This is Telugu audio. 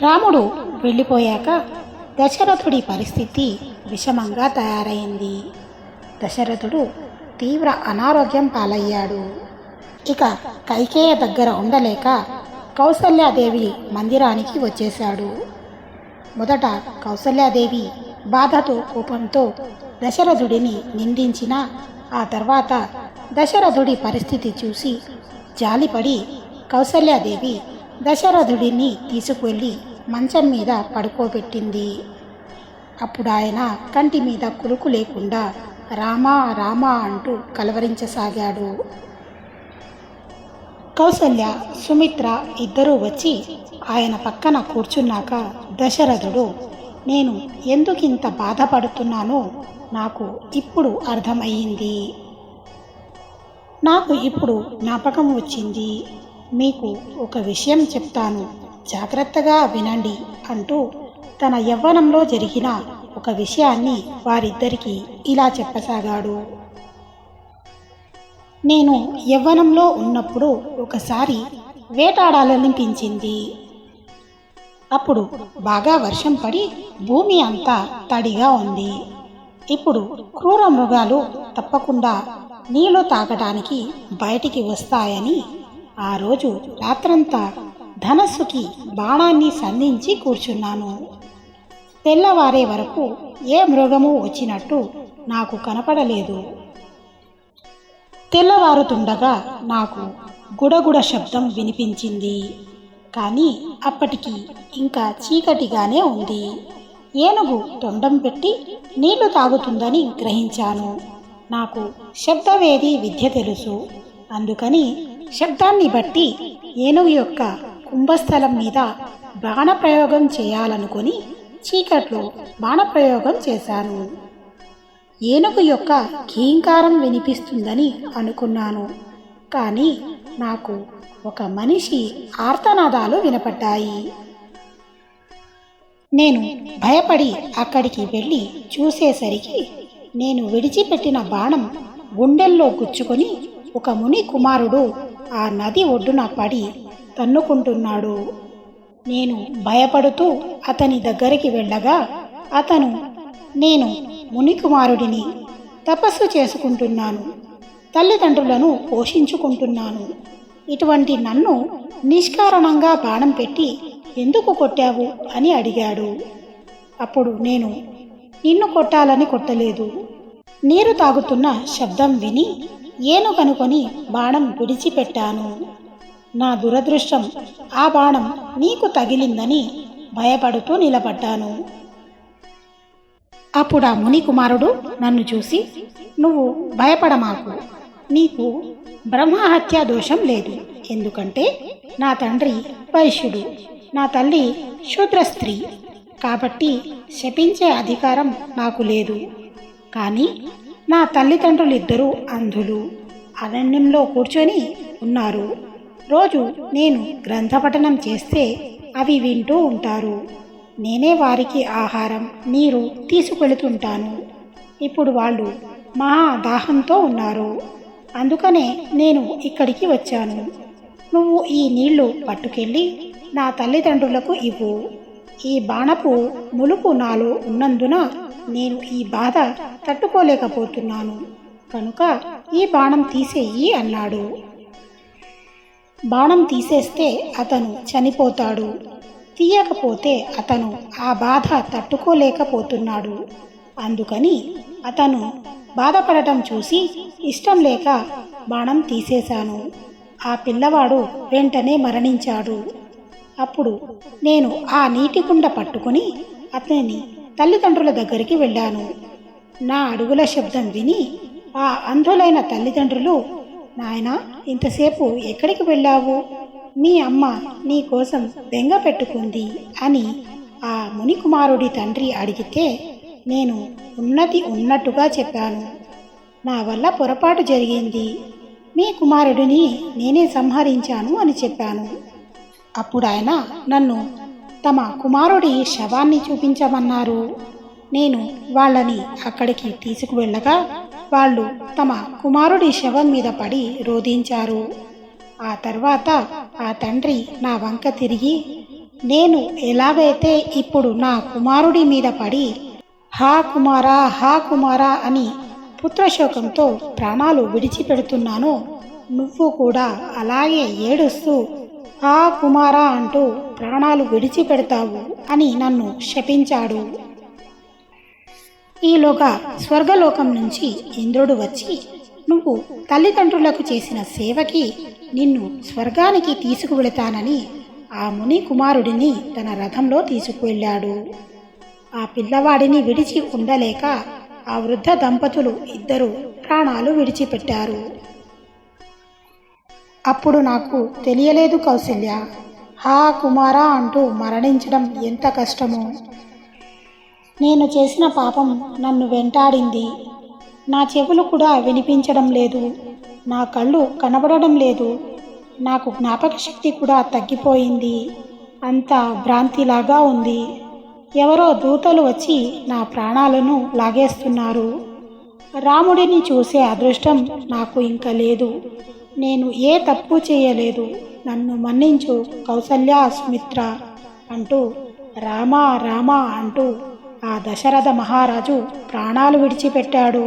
రాముడు వెళ్ళిపోయాక దశరథుడి పరిస్థితి విషమంగా తయారైంది. దశరథుడు తీవ్ర అనారోగ్యం పాలయ్యాడు. ఇక కైకేయ దగ్గర ఉండలేక కౌసల్యాదేవి మందిరానికి వచ్చేశాడు. మొదట కౌసల్యాదేవి బాధతో కోపంతో దశరథుడిని నిందించిన ఆ తర్వాత దశరథుడి పరిస్థితి చూసి జాలిపడి కౌసల్యాదేవి దశరథుడిని తీసుకువెళ్ళి మంచం మీద పడుకోబెట్టింది. అప్పుడు ఆయన కంటి మీద కులుకు లేకుండా రామా రామా అంటూ కలవరించసాగాడు. కౌసల్య, సుమిత్ర ఇద్దరూ వచ్చి ఆయన పక్కన కూర్చున్నాక దశరథుడు, నేను ఎందుకింత బాధపడుతున్నానో నాకు ఇప్పుడు అర్థమయ్యింది. నాకు ఇప్పుడు జ్ఞాపకం వచ్చింది. మీకు ఒక విషయం చెప్తాను, జాగ్రత్తగా వినండి అంటూ తన యవ్వనంలో జరిగిన ఒక విషయాన్ని వారిద్దరికీ ఇలా చెప్పసాగాడు. నేను యవ్వనంలో ఉన్నప్పుడు ఒకసారి వేటాడాలనిపించింది. అప్పుడు బాగా వర్షం పడి భూమి అంతా తడిగా ఉంది. ఇప్పుడు క్రూర మృగాలు తప్పకుండా నీళ్లు తాగడానికి బయటికి వస్తాయని ఆ రోజు రాత్రంతా ధనస్సుకి బాణాన్ని సంధించి కూర్చున్నాను. తెల్లవారే వరకు ఏ మృగము వచ్చినట్టు నాకు కనపడలేదు. తెల్లవారుతుండగా నాకు గుడగుడ శబ్దం వినిపించింది. కానీ అప్పటికి ఇంకా చీకటిగానే ఉంది. ఏనుగు తొండం పెట్టి నీళ్లు తాగుతుందని గ్రహించాను. నాకు శబ్దవేది విద్య తెలుసు. అందుకని శబ్దాన్ని బట్టి ఏనుగు యొక్క కుంభస్థలం మీద బాణప్రయోగం చేయాలనుకొని చీకట్లో బాణప్రయోగం చేశాను. ఏనుగు యొక్క కీంకారం వినిపిస్తుందని అనుకున్నాను. కానీ నాకు ఒక మనిషి ఆర్తనాదాలు వినపడ్డాయి. నేను భయపడి అక్కడికి వెళ్ళి చూసేసరికి నేను విడిచిపెట్టిన బాణం గుండెల్లో గుచ్చుకొని ఒక ముని కుమారుడు ఆ నది ఒడ్డున పడి తన్నుకుంటున్నాడు. నేను భయపడుతూ అతని దగ్గరికి వెళ్ళగా అతను, నేను మునికుమారుడిని, తపస్సు చేసుకుంటున్నాను, తల్లిదండ్రులను పోషించుకుంటున్నాను, ఇటువంటి నన్ను నిష్కారణంగా బాణం పెట్టి ఎందుకు కొట్టావు అని అడిగాడు. అప్పుడు నేను, నిన్ను కొట్టాలని కొట్టలేదు, నీరు తాగుతున్న శబ్దం విని ఏనుగనుకొని బాణం విడిచిపెట్టాను. నా దురదృష్టం ఆ బాణం నీకు తగిలిందని భయపడుతూ నిలబడ్డాను. అప్పుడు ఆ ముని కుమారుడు నన్ను చూసి, నువ్వు భయపడమాకు, నీకు బ్రహ్మహత్యా దోషం లేదు. ఎందుకంటే నా తండ్రి వైశ్యుడు, నా తల్లి శూద్ర స్త్రీ, కాబట్టి శపించే అధికారం నాకు లేదు. కానీ నా తల్లిదండ్రులిద్దరూ అంధులు, అరణ్యంలో కూర్చొని ఉన్నారు. రోజు నేను గ్రంథపఠనం చేస్తే అవి వింటూ ఉంటారు. నేనే వారికి ఆహారం, నీరు తీసుకెళుతుంటాను. ఇప్పుడు వాళ్ళు మహా దాహంతో ఉన్నారు. అందుకనే నేను ఇక్కడికి వచ్చాను. నువ్వు ఈ నీళ్లు పట్టుకెళ్ళి నా తల్లిదండ్రులకు ఇవ్వు. ఈ బాణపు ములుపు నాలో ఉన్నందున నేను ఈ బాధ తట్టుకోలేకపోతున్నాను. కనుక ఈ బాణం తీసేయి అన్నాడు. బాణం తీసేస్తే అతను చనిపోతాడు, తీయకపోతే అతను ఆ బాధ తట్టుకోలేకపోతున్నాడు. అందుకని అతను బాధపడటం చూసి ఇష్టం లేక బాణం తీసేశాను. ఆ పిల్లవాడు వెంటనే మరణించాడు. అప్పుడు నేను ఆ నీటి కుండ పట్టుకుని అతని తల్లిదండ్రుల దగ్గరికి వెళ్ళాను. నా అడుగుల శబ్దం విని ఆ అంధులైన తల్లిదండ్రులు, నాయనా, ఇంతసేపు ఎక్కడికి వెళ్ళావు? మీ అమ్మ నీ కోసం బెంగ పెట్టుకుంది అని ఆ మునికుమారుడి తండ్రి అడిగితే నేను ఉన్నది ఉన్నట్టుగా చెప్పాను. నా వల్ల పొరపాటు జరిగింది, మీ కుమారుడిని నేనే సంహరించాను అని చెప్పాను. అప్పుడు ఆయన నన్ను తమ కుమారుడి శవాన్ని చూపించమన్నారు. నేను వాళ్ళని అక్కడికి తీసుకువెళ్ళగా వాళ్ళు తమ కుమారుడి శవం మీద పడి రోధించారు. ఆ తర్వాత ఆ తండ్రి నా వంక తిరిగి, నేను ఎలాగైతే ఇప్పుడు నా కుమారుడి మీద పడి హా కుమారా హా కుమారా అని పుత్రశోకంతో ప్రాణాలు విడిచిపెడుతున్నానో నువ్వు కూడా అలాగే ఏడుస్తూ హా కుమారా అంటూ ప్రాణాలు విడిచిపెడతావు అని నన్ను శపించాడు. ఈలోగా స్వర్గలోకం నుంచి ఇంద్రుడు వచ్చి నువ్వు తల్లిదండ్రులకు చేసిన సేవకి నిన్ను స్వర్గానికి తీసుకువెళతానని ఆ ముని కుమారుడిని తన రథంలో తీసుకువెళ్ళాడు. ఆ పిల్లవాడిని విడిచి ఉండలేక ఆ వృద్ధ దంపతులు ఇద్దరు ప్రాణాలు విడిచిపెట్టారు. అప్పుడు నాకు తెలియలేదు కౌసల్య, హా కుమారా అంటూ మరణించడం ఎంత కష్టమో. నేను చేసిన పాపం నన్ను వెంటాడింది. నా చెవులు కూడా వినిపించడం లేదు, నా కళ్ళు కనబడడం లేదు, నాకు జ్ఞాపక శక్తి కూడా తగ్గిపోయింది. అంతా భ్రాంతిలాగా ఉంది. ఎవరో దూతలు వచ్చి నా ప్రాణాలను లాగేస్తున్నారు. రాముడిని చూసే అదృష్టం నాకు ఇంకా లేదు. నేను ఏ తప్పు చేయలేదు, నన్ను మన్నించు కౌసల్య సుమిత్ర అంటూ రామా రామా అంటూ ఆ దశరథ మహారాజు ప్రాణాలు విడిచిపెట్టాడు.